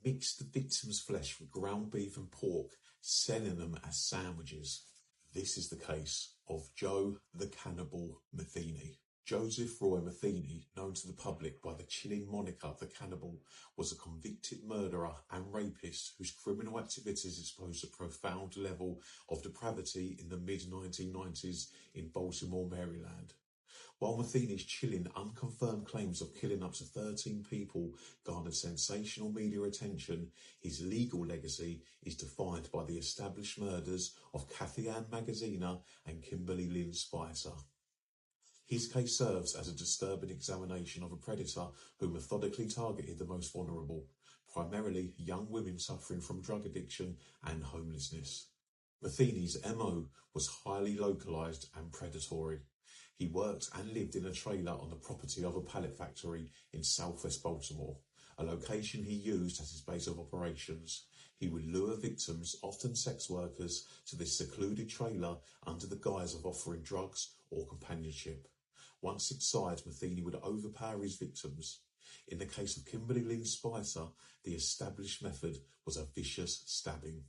mixed the victim's flesh with ground beef and pork, selling them as sandwiches. This is the case of Joe the Cannibal Metheny. Joseph Roy Metheny, known to the public by the chilling moniker the Cannibal, was a convicted murderer and rapist whose criminal activities exposed a profound level of depravity in the mid-1990s in Baltimore, Maryland. While Metheny's chilling, unconfirmed claims of killing up to 13 people garnered sensational media attention, his legal legacy is defined by the established murders of Kathy Ann Magaziner and Kimberly Lynn Spicer. His case serves as a disturbing examination of a predator who methodically targeted the most vulnerable, primarily young women suffering from drug addiction and homelessness. Metheny's MO was highly localized and predatory. He worked and lived in a trailer on the property of a pallet factory in southwest Baltimore, a location he used as his base of operations. He would lure victims, often sex workers, to this secluded trailer under the guise of offering drugs or companionship. Once inside, Metheny would overpower his victims. In the case of Kimberly Lynn Spicer, the established method was a vicious stabbing.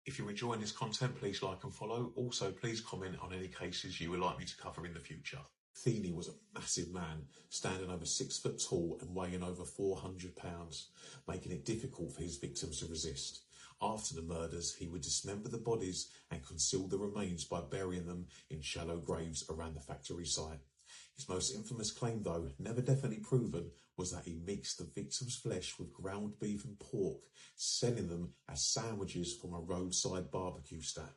If you're enjoying this content, please like and follow. Also, please comment on any cases you would like me to cover in the future. Metheny was a massive man, standing over 6 foot tall and weighing over 400 pounds, making it difficult for his victims to resist. After the murders, he would dismember the bodies and conceal the remains by burying them in shallow graves around the factory site. His most infamous claim, though never definitely proven, was that he mixed the victim's flesh with ground beef and pork, selling them as sandwiches from a roadside barbecue stand,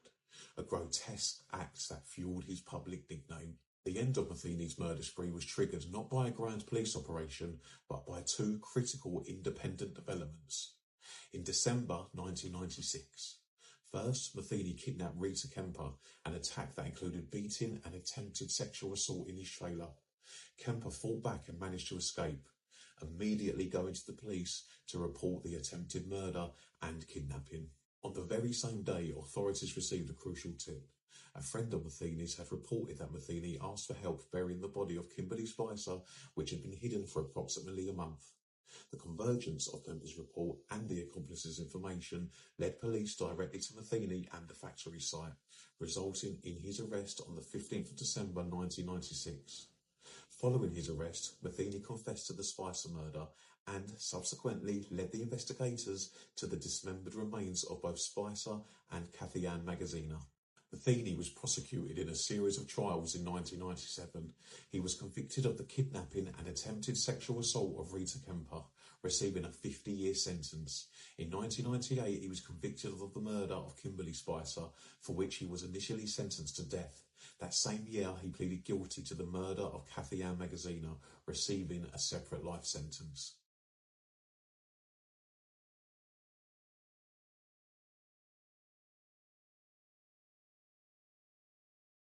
a grotesque act that fueled his public nickname. The end of Metheny's murder spree was triggered not by a grand police operation, but by two critical independent developments. In December 1996, first, Metheny kidnapped Rita Kemper, an attack that included beating and attempted sexual assault in his trailer. Kemper fought back and managed to escape, immediately going to the police to report the attempted murder and kidnapping. On the very same day, authorities received a crucial tip. A friend of Metheny's had reported that Metheny asked for help burying the body of Kimberly Spicer, which had been hidden for approximately a month. The convergence of Kemper's report and the accomplice's information led police directly to Metheny and the factory site, resulting in his arrest on the 15th of December 1996. Following his arrest, Metheny confessed to the Spicer murder and subsequently led the investigators to the dismembered remains of both Spicer and Kathy Ann Magaziner. Metheny was prosecuted in a series of trials in 1997. He was convicted of the kidnapping and attempted sexual assault of Rita Kemper, receiving a 50-year sentence. In 1998, he was convicted of the murder of Kimberly Spicer, for which he was initially sentenced to death. That same year, he pleaded guilty to the murder of Kathy Ann Magaziner, receiving a separate life sentence.